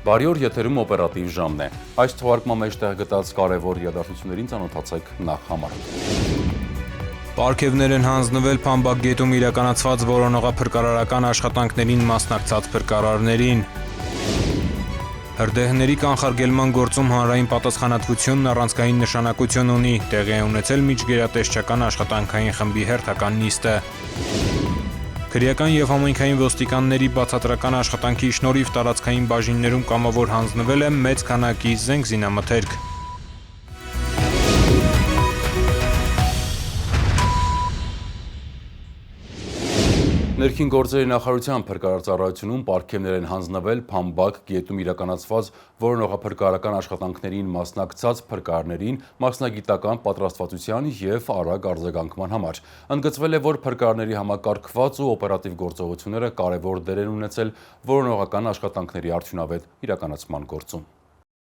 Բարի օր, եթերում օպերատիվ ժամն է։ Այս թողարկման մեջ տեղ գտած կարևոր իրադարձություններին ծանոթացեք նախ համարում։ Պարգևներ են հանձնվել Փամբակ գետում իրականացված որոնողափրկարարական աշխատանքներին մասնակցած փրկարարներին։ Հրդեհների կանխարգելման գործում հանրային պատասխանատվությունն առանցքային նշանակություն ունի, տեղի է ունեցել միջգերատեսչական աշխատանքային խմբի հերթական նիստը։ Քրեական և համայնքային ոստիկանների բացատրական աշխատանքի շնորհիվ տարածքային բաժիններում կամավոր հանձնվել է մեծ քանակի զենք-զինամթերք։ Ներքին գործերի նախարարության փրկարար ծառայությունում պարգևներ են հանձնվել Փամբակ գետում իրականացված որոնողափրկարարական աշխատանքներին մասնակցած փրկարարներին մասնագիտական պատրաստվածության և արագ արձագանքման համար։ Ընդգծվել է, որ փրկարարների համակարգված ու օպերատիվ գործողությունները կարևոր դեր են ունեցել որոնողական աշխատանքների արդյունավետ իրականացման գործում։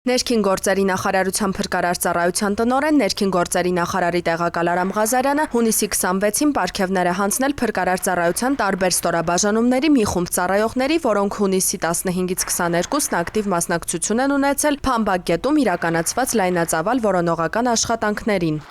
Ներքին գործերի նախարարության փրկարար ծառայության տնօրեն, ներքին գործերի նախարարի տեղակալ Արամ Ղազարյանը հունիսի 26-ին պարգևներ է հանձնել փրկարար ծառայության տարբեր ստորաբաժանումների մի խումբ ծառայողների, որոնք հունիսի 15-ից 22-ն ակտիվ մասնակցություն են ունեցել Փամբակ գետում իրականացված լայնածավալ որոնողական աշխատանքներին։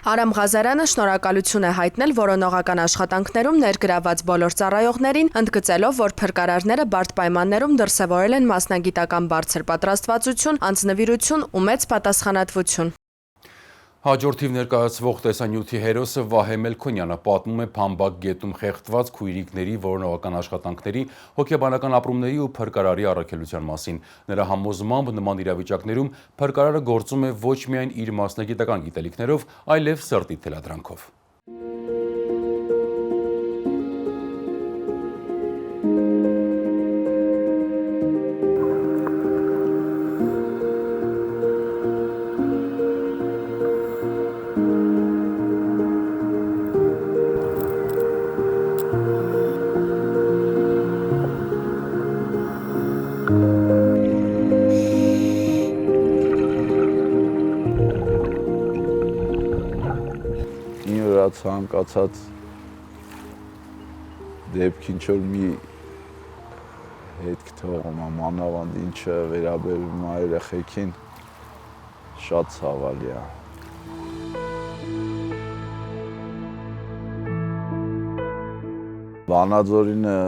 Արամ Ղազարյանը շնորհակալություն է հայտնել որոնողական աշխատանքներում ներգրավված բոլոր ծառայողներին, ընդգծելով, որ փրկարարները բարդ պայմաններում դրսևորել են մասնագիտական բարձր պատրաստվածություն, անձնվիրություն ու մեծ պատասխանատվություն։ Հաջորդիվ ներկայացվող տեսանյութի հերոսը Վահե Մելքոնյանը պատմում է Փամբակ գետում խեղդված քույրիկների որոնողական աշխատանքների, հոգեբանական ապրումների ու փրկարարի առաքելության մասին։ Նրա համոզմամբ նման իրավիճակներում փրկարարը գործում է ոչ միայն իր մասնագիտական գիտելիքներով, այլև սրտի թելադրանքով։ Ցանկացած դեպքին ինչ-որ մի հետք թողում, մանավանդ ինչը վերաբերում է երեխեքին, շատ ցավալի է։ Վանաձորինը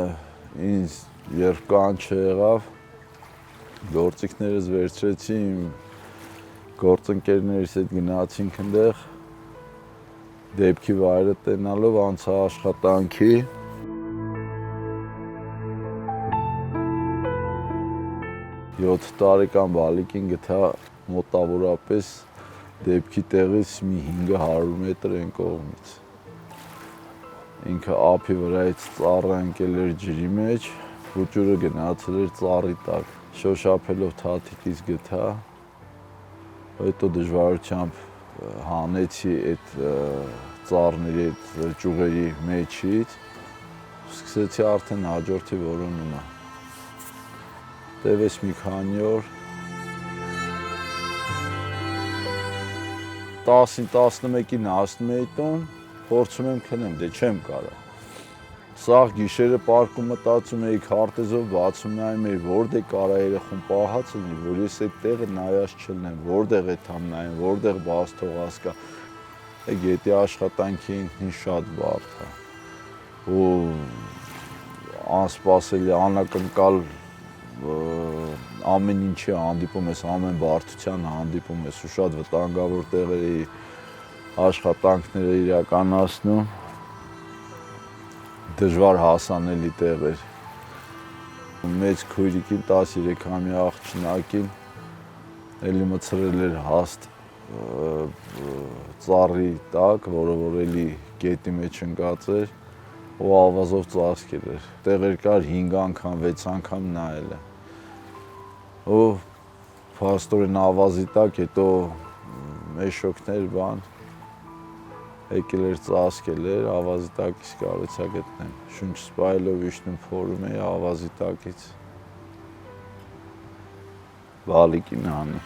ինձ երբ կանչը եղավ, գործիքներս վերցրեցի, իմ գործընկերներիս հետ գնացինք այնտեղ, դեպքի վայրը տենալով անցա աշխատանքի։ 7 տարեկան բալիկին գտա մոտավորապես դեպքի տեղից մի 500 մետր այն կողմից։ Ինքը ափի վրայից ծառը ընկել էր ջրի մեջ, փուճուրը գնացել էր ծառի տակ։ Շոշափելով թաթիկից գտա, հետո դժվարությամբ հանեցի այդ ծառների այդ ճյուղերի մեջից, սկսեցի արդեն հաջորդի որոնումը։ Տևեց մի քանի օր, 10-ին 11-ին հասնում էի տուն, փորձում եմ քնեմ, դե չեմ կարող։ Սաղ գիշերը պարկում մտածում էի, քարտեզով բացում նայում էի, որտեղ կարա երեխուն պահած լինի, որ ես այդ տեղը նայած չլինեմ, որտեղ է թամ նայեմ, որտեղ բաց թողած կա։ Գետի աշխատանքի ինքնին շատ բարդ է։ Ու անսպասելի, անակնկալ ամեն ինչի հանդիպում ես, ամեն բարդության հանդիպում ես ու շատ վտանգավոր տեղերի աշխատանքները իրականացնում, դժվար հասանելի տեղեր։ Մեծ քույրիկին 13-ամյա աղջնակին էլի մցրել էր հաստ ծառի տակ, որը որ էլի գետի մեջ ընկած էր ու ավազով ծածկել էր։ Տեղեր կար 5 անգամ, 6 անգամ նայել է։ Ու փաստորեն ավազի տակ, հետո մեշոկներ բան եկել էր ծածկել էր, ավազի տակից կարեցա գտնեմ։ Շունչ սպայելով իջնում փորում էի ավազի տակից։ Բալիկին հանի։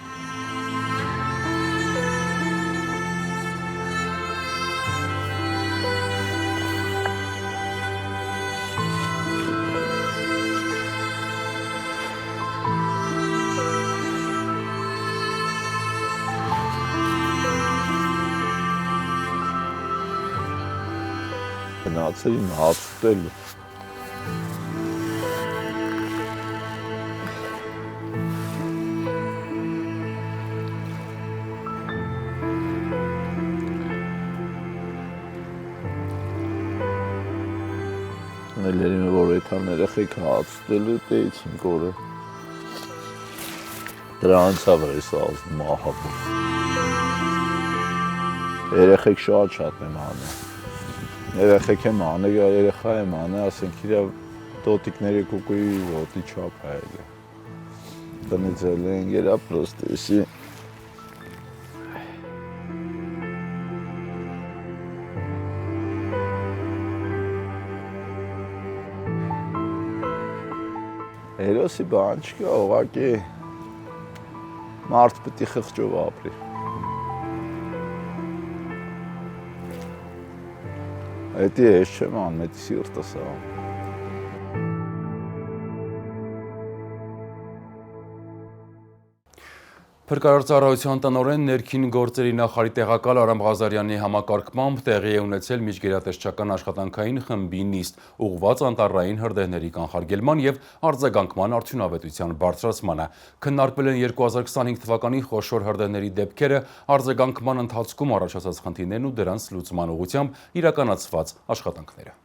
գնացել իմ հաց ուտելու։ Ներերին որ այդան երեխեք հաց ուտելու տեիցին կորը։ Դրանցավ էր այս մահապում։ Երեխեք շատ եմ անը։ Երեխեք եմ անը, երեխա եմ անը, ասենք իրա տոտիկների կուկուի ոտի չապ հայել է։ Տնիցել են գերա պրոստեսի։ Հերոսի բան չկա, ուղղակի մարդ պետք է խղճով ապրի։ Էդի ես չեմ անում, էդի սիրտս անում։ Փրկարարծառայության տնօրեն ներքին գործերի նախարարի տեղակալ Արամ Ղազարյանի համակարգմամբ տեղի է ունեցել միջգերատեսչական աշխատանքային խմբի նիստ, ուղղված անտառային հրդեհների կանխարգելման եւ արձագանքման արդյունավետության բարձրացմանը։ Քննարկվել են 2025 թվականի խոշոր հրդեհների դեպքերը, արձագանքման ընթացքում առաջացած խնդիրներն ու դրանց լուծման ուղղությամբ իրականացված աշխատանքները։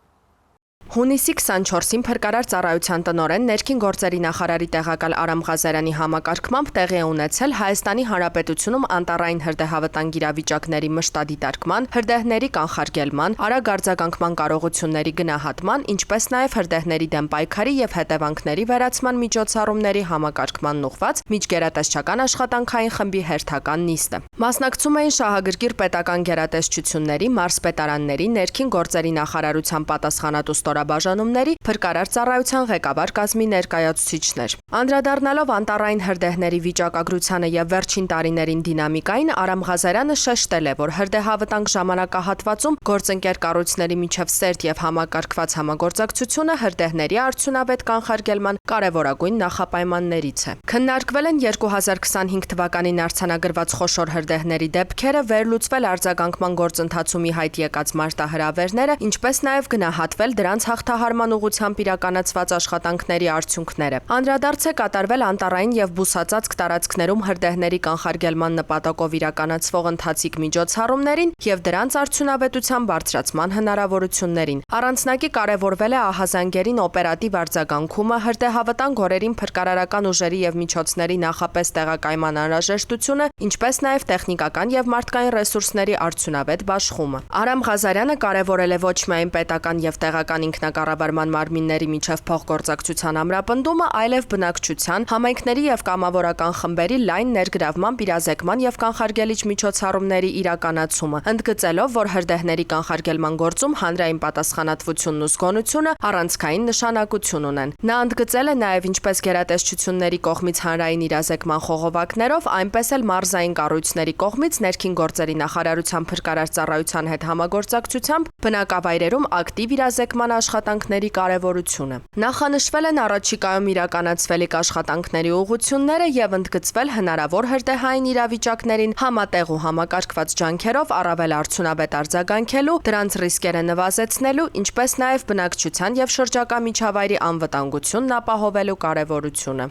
Հունիսի 24-ին Փրկարար ծառայության տնօրեն ներքին գործերի նախարարի տեղակալ Արամ Ղազարյանի համակարգմամբ տեղի է ունեցել Հայաստանի Հանրապետությունում անտառային հրդեհավտանգ իրավիճակների մշտադիտարկման, հրդեհների կանխարգելման, արագ արձագանքման կարողությունների գնահատման, ինչպես նաև հրդեհների դեմ պայքարի եւ հետևանքների վերացման միջոցառումների համակարգման ուղղված միջգերատեսչական աշխատանքային խմբի հերթական նիստը։ Մասնակցում էին շահագրգիռ պետական գերատեսչությունների, մարզպետարանների, ներքին գործերի նախարարության պատասխանատու բաժանումների Փրկարար ծառայության ղեկավար կազմի ներկայացուցիչներ։ Անդրադառնալով անտառային հրդեհների վիճակագրությանը եւ վերջին տարիներին դինամիկային, Արամ Ղազարյանը շեշտել է, որ հրդեհավտանգ ժամանակահատվածում գործընկեր կառույցների միջև սերտ եւ համակարգված համագործակցությունը հրդեհների արդյունավետ կանխարգելման կարևորագույն նախապայմաններից է։ Քննարկվել են 2025 թվականին արձանագրված խոշոր հրդեհների դեպքերը, վերլուծվել արձագանքման գործընթացում ի հայտ եկած մարտահրավերները, ինչպես նաեւ գնահատվել դրանց հաղթահարման ուղղությամբ իրականացված աշխատանքների արդյունքները։ Անդրադարձ է կատարվել անտառային եւ բուսածածկ տարածքներում հրդեհների կանխարգելման նպատակով իրականացվող ընթացիկ միջոցառումներին եւ դրանց արդյունավետության բարձրացման հնարավորություններին։ Առանցնակի կարևորվել է ահազանգերին օպերատիվ արձագանքումը, հրդեհավտանգ օրերին փրկարարական ուժերի եւ միջոցների նախապես տեղակայման անհրաժեշտությունը, ինչպես նաեւ տեխնիկական եւ մարդկային ռեսուրսների արդյունավետ բաշխումը։ Արամ Ղազարյանը կարևորել է ոչ միայն պետական եւ տեղական ինքնակառավարման մարմինների միջև փոխգործակցության ամրապնդումը, այլև բնակչության, համայնքների եւ կամավորական խմբերի լայն ներգրավման, իրազեկման եւ կանխարգելիչ միջոցառումների իրականացումը, ընդգծելով, որ հրդեհների կանխարգելման գործում հանրային պատասխանատվությունն ու զգոնությունը առանցքային նշանակություն ունեն։ Նա ընդգծել է նաեւ ինչպես գերատեսչությունների կողմից հանրային իրազեկման խողովակներով, այնպես էլ մարզային կառույցների կողմից ներքին գործերի նախարարության Փրկարար ծառայության հետ համագործակցությամբ բնակավայրերում ակտիվ իրազեկման աշխատանքների կարևորությունը։ Նախանշվել են առաջիկայում իրականացվելիք աշխատանքների ուղղությունները եւ ընդգծվել հնարավոր հրդեհային իրավիճակներին համատեղ ու համակարգված ջանքերով առավել արդյունավետ արձագանքելու, դրանց ռիսկերը նվազեցնելու, ինչպես նաեւ բնակչության եւ շրջակա միջավայրի անվտանգությունն ապահովելու կարևորությունը։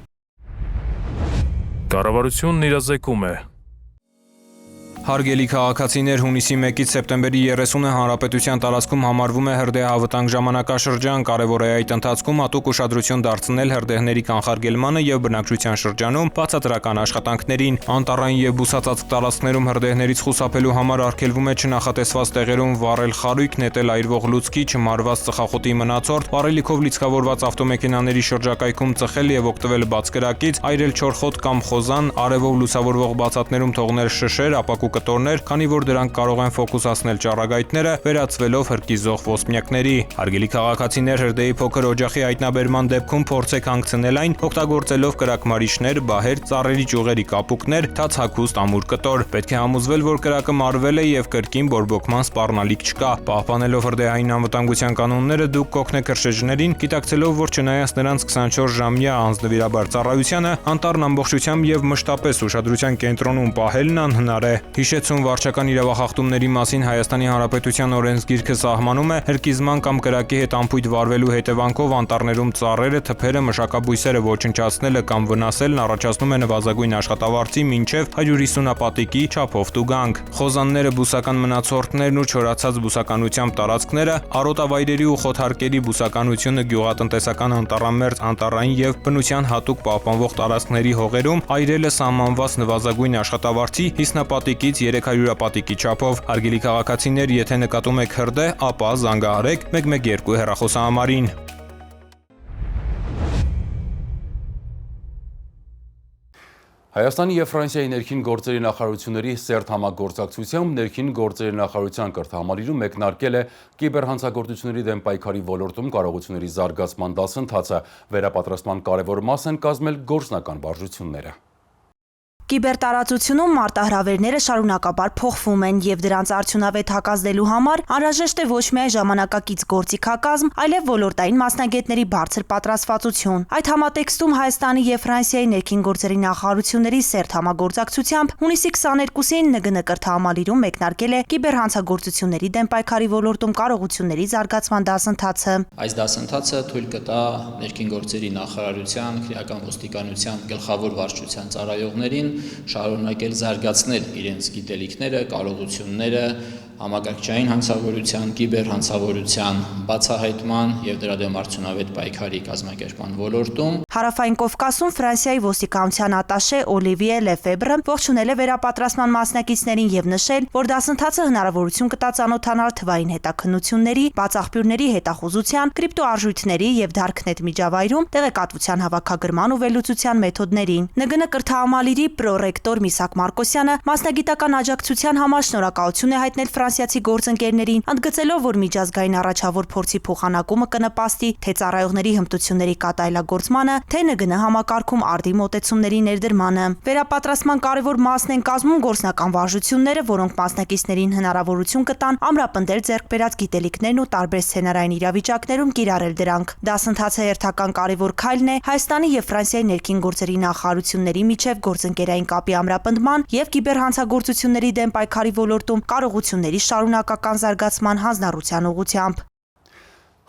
Կառավարությունն իրազեկում է։ Հարգելի քաղաքացիներ, հունիսի 1-ից սեպտեմբերի 30-ը հանրապետության տարածքում համարվում է հրդեհավտանգ ժամանակաշրջան, կարևոր է այդ ընթացքում հատուկ ուշադրություն դարձնել հրդեհների կանխարգելմանը եւ բնակչության շրջանում բացատրական աշխատանքներին։ Անտառային եւ բուսածածկ տարածքներում հրդեհներից խուսափելու համար արգելվում է չնախատեսված տեղերում վառել խարույկ, նետել այրվող լուցկի, չմարված ծխախոտի մնացորդ, վառելիքով լիցքավորված ավտոմեքենաների շրջակայքում ծխել եւ օգտվել բացկրակից, այրել չորխոտ կամ խոզան, արևով լուսավորվող բացատներում թողնել շշեր, ապակու կտորներ, քանի որ դրանք կարող են ֆոկուսացնել ճառագայթները, վերածվելով հրկիզող ոսպնյակների։ Հարգելի քաղաքացիներ, հրդեհի փոքր օջախի հայտնաբերման դեպքում փորձեք հանգցնել այն, օգտագործելով կրակմարիչներ, բահեր, ծառերի ճյուղերի կապուկներ, թաց հագուստ, ամուր կտոր։ Պետք է համոզվել, որ կրակը մարվել է եւ կրկին բորբոքման սպառնալիք չկա։ Պահպանելով հրդեհային անվտանգության կանոնները, դուք կօգնեք հրշեջներին, գիտակցելով, որ չնայած նրանց 24-ժամյա անձնվիրաբար ծառայությանը, անտառն ամբողջությամբ եւ մշտապես ուշադրության կենտրոնում պահելն անհնար է։ Հիշեցում վարչական իրավախախտումների մասին Հայաստանի Հանրապետության օրենսգիրքը սահմանում է հրկիզման կամ կրակի հետ անփույթ վարվելու հետևանքով անտառներում ծառերը, թփերը, մշակաբույսերը ոչնչացնելը կամ վնասելն առաջացնում է նվազագույն աշխատավարձի մինչև 150 ապատիկի չափով տուգանք։ Խոզանները, բուսական մնացորդներն ու չորացած բուսականությամբ տարածքները, արոտավայրերի ու խոթարկերի բուսականությունը, գյուղատնտեսական անտառամերձ, անտառային եւ բնության հատուկ պահպանվող տարածքների հողերում այրելը սահմանված նվազագույն աշխատավարձի 50 ապատիկից 300 ապատիկի չափով։ Հարգելի քաղաքացիներ, եթե նկատում եք հրդեհ, ապա զանգահարեք 112 հեռախոսահամարին։ Հայաստանի և Ֆրանսիայի ներքին գործերի նախարարությունների սերտ համագործակցությամբ ներքին գործերի նախարարության կրթահամալիրում մեկնարկել է կիբերհանցագործությունների դեմ պայքարի ոլորտում կարողությունների զարգացման դասընթացը, վերապատրաստման կարևոր մաս են կազմել գործնական վարժությունները։ Կիբերտարածությունում մարտահրավերները շարունակաբար փոխվում են եւ դրանց արդյունավետ հակազդելու համար անհրաժեշտ է ոչ միայն ժամանակակից գործիքակազմ, այլև ոլորտային մասնագետների բարձր պատրաստվածություն։ Այդ համատեքստում Հայաստանի եւ Ֆրանսիայի ներքին գործերի նախարարությունների սերտ համագործակցությամբ հունիսի 22-ին ՆԳՆ կրթահամալիրում մեկնարկել է կիբերհանցագործությունների դեմ պայքարի ոլորտում կարողությունների զարգացման դասընթացը։ Այս դասընթացը թույլ կտա ներքին գործերի նախարարության, քրեական ոստիկանության գլխավոր վարչության ծառայողներին շարունակել զարգացնել իրենց գիտելիքները, կարողությունները համակարգչային հանցավորության, կիբերհանցավորության բացահայտման եւ դրա դեմ արդյունավետ պայքարի կազմակերպման ոլորտում։ Հարավային Կովկասում Ֆրանսիայի ոստիկանության ատաշե Օլիվիե Լեֆեբրը ողջունել է վերապատրաստման մասնակիցներին եւ նշել, որ դասընթացը հնարավորություն կտա ծանոթանալ թվային հետաքննությունների, բացաղբյուրների հետախուզության, կրիպտոարժույթների եւ դարքնետ միջավայրում տեղեկատվության հավաքագրման ու վերլուծության մեթոդներին։ ՆԳՆ կրթահամալիրի պրոռեկտոր Միսակ Մարկոսյանը մասնագիտական աջակցության համար շնորհակալություն է հայտնել ֆրանսիացի գործընկերներին, ընդգծելով, որ միջազգային առաջավոր փորձի փոխանակումը կնպաստի թե ծառայողների հմտությունների կատարելագործմանը, թե ՆԳՆ համակարգում արդի մոտեցումների ներդրմանը։ Վերապատրաստման կարևոր մասն են կազմում գործնական վարժությունները, որոնք մասնակիցներին հնարավորություն կտան ամրապնդել ձեռք բերած գիտելիքներն ու տարբեր սցենարային իրավիճակներում կիրառել դրանք։ Դասընթացը հերթական կարևոր քայլն է Հայաստանի եւ Ֆրանսիայի ներքին գործերի նախարարությունների միջև գործընկերային կապի ամրապնդման եւ կիբերհանցագործությունների դեմ պայքարի ոլորտում կարողությունների շարունակական զարգացման հանձնառության ուղղությամբ։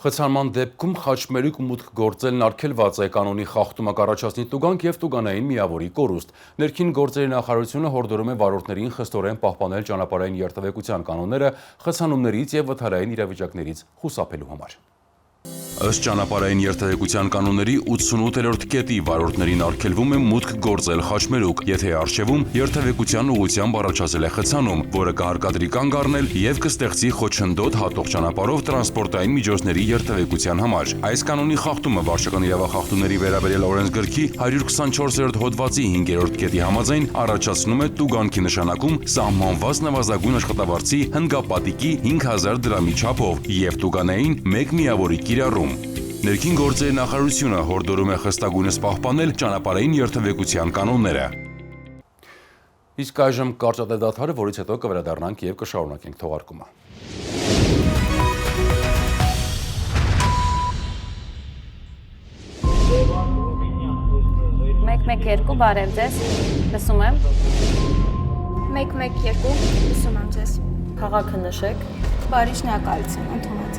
Խցանման դեպքում խաչմերուկ մուտք գործելն արգելված է, կանոնի խախտումը կառաջացնի տուգանք եւ տուգանային միավորի կորուստ։ Ներքին գործերի նախարարությունը հորդորում է վարորդներին խստորեն պահպանել ճանապարհային երթևեկության կանոնները խցանումներից եւ վթարային իրավիճակներից խուսափելու համար։ Ըստ ճանապարհային երթևեկության կանոնների 88-րդ կետի վարորդներին արգելվում է մուտք գործել խաչմերուկ, եթե առջևում երթևեկության ուղղությամբ առաջացել է խցանում, որը կհարկադրի կանգ առնել եւ կստեղծի խոչընդոտ հատող ճանապարհով տրանսպորտային միջոցների երթևեկության համար։ Այս կանոնի խախտումը վարչական իրավախախտումների վերաբերյալ օրենսգրքի 124-րդ հոդվածի 5-րդ կետի համաձայն առաջացնում է տուգանքի նշանակում սահմանված նվազագույն աշխատավարձի հնգապատիկի 5000 դրամի չափով եւ տուգանային 1 միավորի կիրառում։ Ներքին գործերի նախարարությունը հորդորում է խստագույնս պահպանել ճանապարհային երթևեկության կանոնները։ Իսկ այժմ կարճատև դադարը, որից հետո կվերադառնանք եւ կշարունակենք թողարկումը։ 112 բարև ձեզ, լսում եմ։ 112 լսում եմ ձեզ։ Քաղաքը նշեք։ Բարի շնորհակալություն, ընդունած։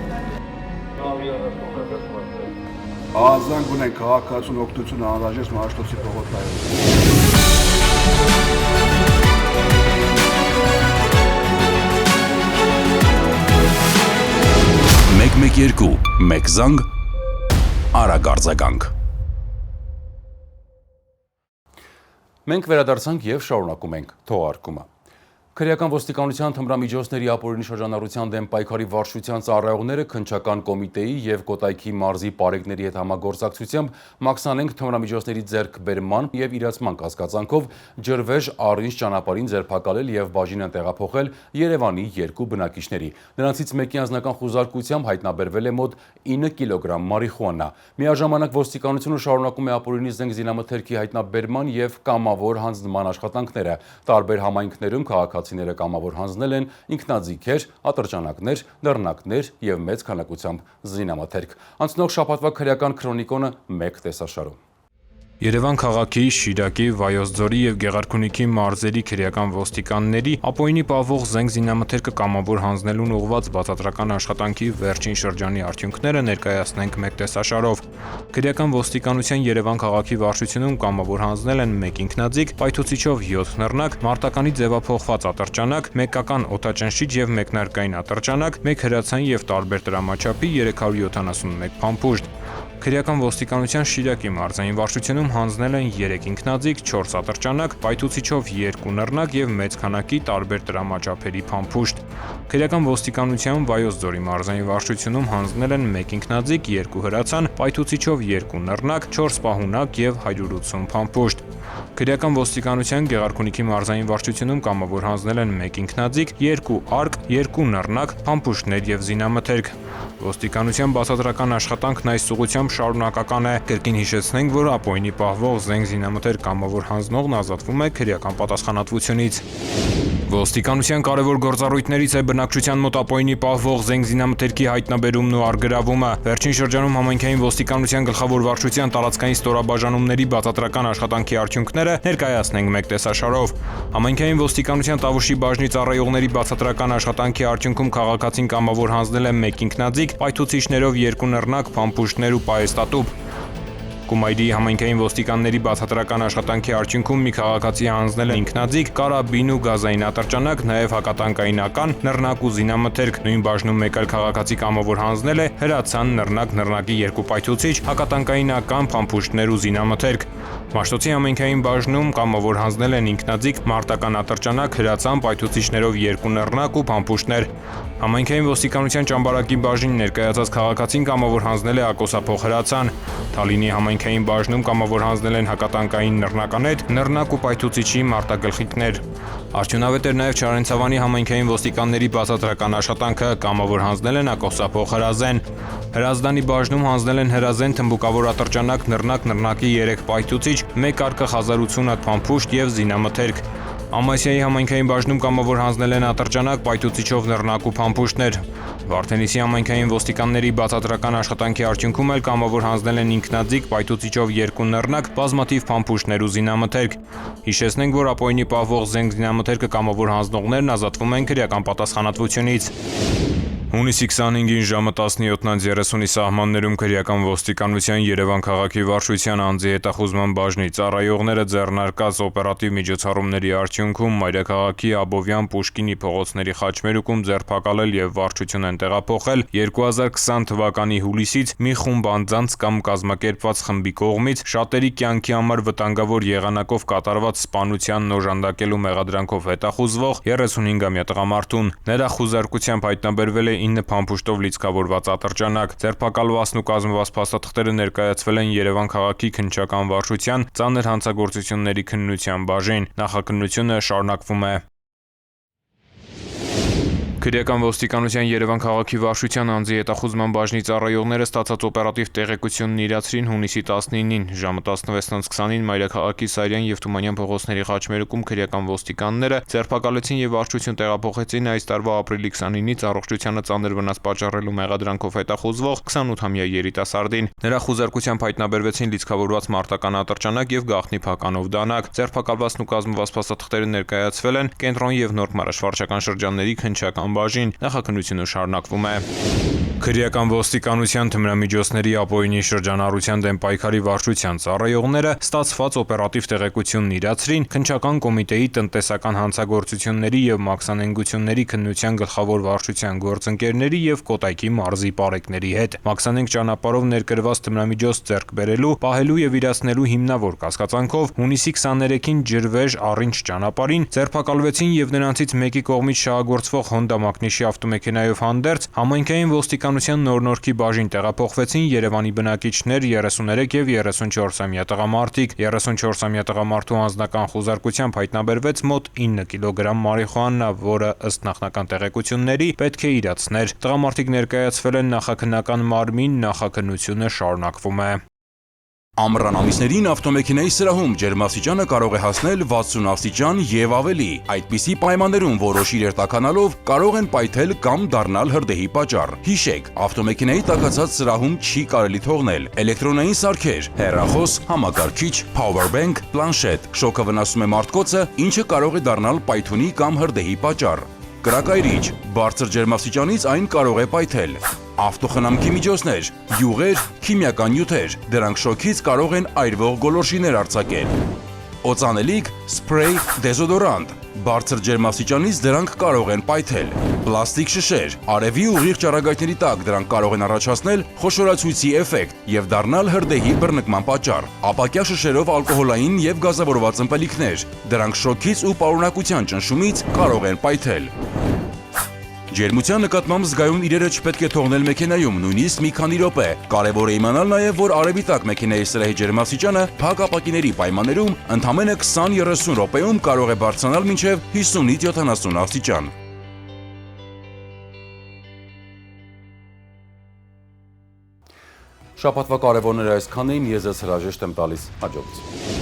Ազանգ ունենք քաղաքացուն օգնություն անհրաժեշտ Մաշտոցի փողոցներում։ 112 մեկ զանգ արագ արձագանք։ Մենք վերադարձանք եւ շարունակում ենք թողարկումը։ Քրեական ոստիկանության թմրամիջոցների ապօրինի շրջանառության դեմ պայքարի վարչության ծառայողները քննչական կոմիտեի եւ Կոտայքի մարզի պարեկների հետ համագործակցությամբ մաքսանենք թմրամիջոցների ձեռքբերման եւ իրացման կասկածանքով ջրվեժ առինջ ճանապարհին ձերբակալել եւ բաժին տեղափոխել Երևանի 2 բնակիչների։ Նրանցից մեկի անձնական խուզարկությամբ հայտնաբերվել է մոտ 9 կիլոգրամ մարիխուանա։ Միաժամանակ ոստիկանությունը շարունակում է ապօրինի զենք զինամթերքի հայտնաբերման եւ կամավոր հանձնման աշխատանքները։ Տարբեր համայնքներում քաղաքացիները կամավոր հանձնել են ինքնաձիգեր, ատրճանակներ, դռնակներ եւ մեծ քանակությամբ զինամթերք։ Անցնող շաբաթվա քրեական քրոնիկոնը մեկ տեսաշարում։ Երևան քաղաքի, Շիրակի, Վայոց ձորի եւ Գեղարքունիքի մարզերի քրեական ոստիկանների ապօրինի պահվող զենք զինամթերքը կամավոր հանձնելուն ուղղված բացատրական աշխատանքի վերջին շրջանի արդյունքները ներկայացնենք մեկ տեսաշարով։ Քրեական ոստիկանության Երևան քաղաքի վարչությունում կամավոր հանձնել են 1 ինքնաձիգ, պայթուցիչով 7 նռնակ, մարտականի ձևափոխված ատրճանակ, մեկական օդաճնշիչ եւ մեկնարկային ատրճանակ, 1 հրացան եւ տարբեր տրամաչափի 371 փամփուշտ։ Քրեական ոստիկանության Շիրակի մարզային վարչությունում հանձնել են 3 ինքնաձիգ, 4 ատրճանակ, պայթուցիչով 2 նռնակ եւ մեծ քանակի տարբեր տրամաչափերի փամփուշտ։ Քրեական ոստիկանության Վայոց ձորի մարզային վարչությունում հանձնել են 1 ինքնաձիգ, 2 հրացան, պայթուցիչով 2 նռնակ, 4 պահունակ եւ 180 փամփուշտ։ Քրեական ոստիկանության Գեղարքունիքի մարզային վարչությունում կամավոր հանձնել են 1 ինքնաձիգ, 2 արկ, 2 նռնակ, փամփուշտներ եւ զինամթերք։ Ոստիկանության բացատրական աշխատանքն այս ուղղությամբ շարունակական է։ Կրկին հիշեցնենք, որ ապօրինի պահվող զենք զինամթերք կամավոր հանձնողն ազատվում է քրեական պատասխանատվությունից։ Ոստիկանության կարևոր գործառույթներից է բնակչության մոտ ապօրինի պահվող զենք զինամթերքի հայտնաբերումն ու առգրավումը։ Վերջին շրջանում համայնքային ոստիկանության գլխավոր վարչության տարածքային ստորաբաժանումների բացատրական աշխատանքի արդյունքները ներկայացնենք մեկ տեսաշարով։ Համայնքային ոստիկանության Տավուշի բաժնի ծառայողների բացատրական աշխատանքի արդյունքում քաղաքացին կամավոր հանձնել է 1 ինքնաձիգ, պայթուցիչներով 2 նռնակ, փամփուշտներ ու պահեստատուփ։ Կումայրի համայնքային ոստիկանների բացատրական աշխատանքի արդյունքում մի քաղաքացի հանձնել է ինքնաձիգ, կարաբին ու գազային ատրճանակ, նաև հակատանկայինական, նռնակ ու զինամթերք։ Նույն բաժնում մեկ այլ քաղաքացի կամավոր հանձնել է հրացան, նռնակ, նռնակի 2 պայթուցիչ, հակատանկայինական, փամփուշտներ ու զինամթերք։ Մաշտոցի համայնքային բաժնում կամավոր հանձնել են ինքնաձիգ, մարտական ատրճանակ, հրացան, պայթուցիչներով 2 նռնակ ու փամփուշտներ։ Համայնքային ոստիկանության Ճամբարակի բաժին ներկայացած քաղաքացին կամավոր հանձնել է ակոսափող հրացան։ Թալինի համայնքային բաժնում կամավոր հանձնել են հակատանկային նռնականետ, նռնակ ու պայթուցիչի մարտագլխիկներ։ Արդյունավետ էր նաև Չարենցավանի համայնքային ոստիկանների բացատրական աշխատանքը, կամավոր հանձնել են ակոսափող հրազեն։ Հրազդանի բաժնում հանձնել են հրազեն, թմբուկավոր ատրճանակ, նռնակ, նռնակի 3 պայթուցիչ, 1 արկը 1080 հատ փամփուշտ եւ զինամթերք։ Ամասիայի համայնքային բաժնում կամավոր հանձնել են ատրճանակ, պայթուցիչով նռնակ ու փամփուշտներ։ Վարդենիսի համայնքային ոստիկանների բացատրական աշխատանքի արդյունքում էլ կամավոր հանձնել են ինքնաձիգ, պայթուցիչով 2 նռնակ, բազմաթիվ փամփուշտներ ու զինամթերք։ Հիշեցնենք, որ ապօրինի պահվող զենք զինամթերքը կամավոր հանձնողներն ազատվում են քրեական պատասխանատվությունից։ Հունիսի 25-ին ժամը 17:30-ի սահմաններում քրեական ոստիկանության Երևան քաղաքի վարչության անձի հետախուզման բաժնի ծառայողները ձեռնարկած օպերատիվ միջոցառումների արդյունքում մայրաքաղաքի Աբովյան Պուշկինի փողոցների խաչմերուկում ձերբակալել եւ վարչություն են տեղափոխել 2020 թվականի հուլիսից մի խումբ անձանց կամ կազմակերպված խմբի կողմից շատերի կյանքի համար վտանգավոր եղանակով կատարված սպանությանն օժանդակելու մեղադրանքով հետախուզվող 35-ամյա տղամարդուն։ Նրա խուզարկությամբ հայտնաբերվել է 9 փամփուշտով լիցքավորված ատրճանակ։ Ձերբակալվածն ու կազմված փաստաթղթերը ներկայացվել են Երևան քաղաքի քննչական վարչության ծանր հանցագործությունների քննության բաժին։ Նախաքննությունը շարունակվում է։ Քրեական ոստիկանության Երևան քաղաքի վարչության անձի հետախուզման բաժնի ծառայողները ստացած օպերատիվ տեղեկությունն իրացրին հունիսի 19-ին ժամը 16:20-ին մայրաքաղաքի Սարյան եւ Թումանյան փողոցների խաչմերուկում քրեական ոստիկանները ձերբակալեցին եւ վարչություն տեղափոխեցին այս տարվա ապրիլի 29-ից առողջությանը ծանր վնաս պատճառելու մեղադրանքով հետախուզվող 28-ամյա երիտասարդին։ Նրա խուզարկությամբ հայտնաբերվեցին լիցքավորված մարտական ատրճանակ եւ գաղտնի փականով դանակ։ Ձերբակալվածն ու կազմված փաստաթղթերը ներկայացվել են Կենտրոն եւ Նոր Մարաշ վարչական շրջանների քննչական բաժին։ Նախաքննությունը շարունակվում է։ Քրեական ոստիկանության թմրամիջոցների ապօրինի շրջանառության դեմ պայքարի վարչության ծառայողները ստացված օպերատիվ տեղեկությունն իրացրին քննչական կոմիտեի տնտեսական հանցագործությունների եւ մաքսանենգությունների քննության գլխավոր վարչության գործընկերների եւ Կոտայքի մարզի պարեկների հետ։ Մաքսանենգ ճանապարհով ներկրված թմրամիջոց ձեռք բերելու, պահելու եւ իրացնելու հիմնավոր կասկածանքով հունիսի 23-ին Ջրվեժ առինչ ճանապարհին ձերբակալվեցին եւ նրանցից մեկի կողմից շահագործվող Հոնդա Մակնիշի ավտոմեքենայով հանդերձ համայնքային ոստիկանության Նոր-Նորքի բաժին տեղափոխվեցին Երևանի բնակիչներ 33 եւ 34-ամյա տղամարդիկ։ 34-ամյա տղամարդու անձնական խուզարկությամբ հայտնաբերվեց մոտ 9 կիլոգրամ մարիխուանա, որը ըստ նախնական տեղեկությունների պետք է իրացներ։ Տղամարդիկ ներկայացվել են նախաքննական մարմին, նախաքննությունը շարունակվում է։ Ամռան ամիսներին ավտոմեքենայի սրահում ջերմաստիճանը կարող է հասնել 60 աստիճան եւ ավելի։ Այդպիսի պայմաններում որոշ իրեր տաքանալով կարող են պայթել կամ դառնալ հրդեհի պատճառ։ Հիշեք, ավտոմեքենայի տաքացած սրահում չի կարելի թողնել էլեկտրոնային սարքեր, հեռախոս, համակարգիչ, power bank, պլանշետ։ Շոկը վնասում է մարդկոցը, ինչը կարող է դառնալ պայթունի կամ հրդեհի պատճառ։ Կրակայրիչ, բարձր ջերմաստիճանից այն կարող է պայթել։ Ավտոխնամքի միջոցներ, յուղեր, քիմիական նյութեր, դրանք շոկից կարող են այրվող գոլորշիներ արձակել։ Օծանելիք, սփրեյ, դեզոդորանտ, բարձր ջերմաստիճանից դրանք կարող են պայթել։ Պլաստիկ շշեր, արևի ուղիղ ճառագայթների տակ դրանք կարող են առաջացնել խոշորացույցի էֆեկտ եւ դառնալ հրդեհի բռնկման պատճառ։ Ապակյա շշերով ալկոհոլային եւ գազավորված ըմպելիքներ, դրանք շոկից ու պարունակության ճնշումից կարող են պայթել։ Ջերմության նկատմամբ զգայուն իրերը չպետք է թողնել մեքենայում, նույնիսկ մի քանի րոպե։ Կարևոր է իմանալ նաև, որ արևի տակ մեքենայի սրահի ջերմաստիճանը փակ ապակիների պայմաններում ընդամենը 20-30 րոպեում կարող է բարձրանալ մինչև 50-ից 70 աստիճան։ Շաբաթվա կարևորները այսքանն էին, ես ձեզ հրաժեշտ եմ տալիս, հաջողություն։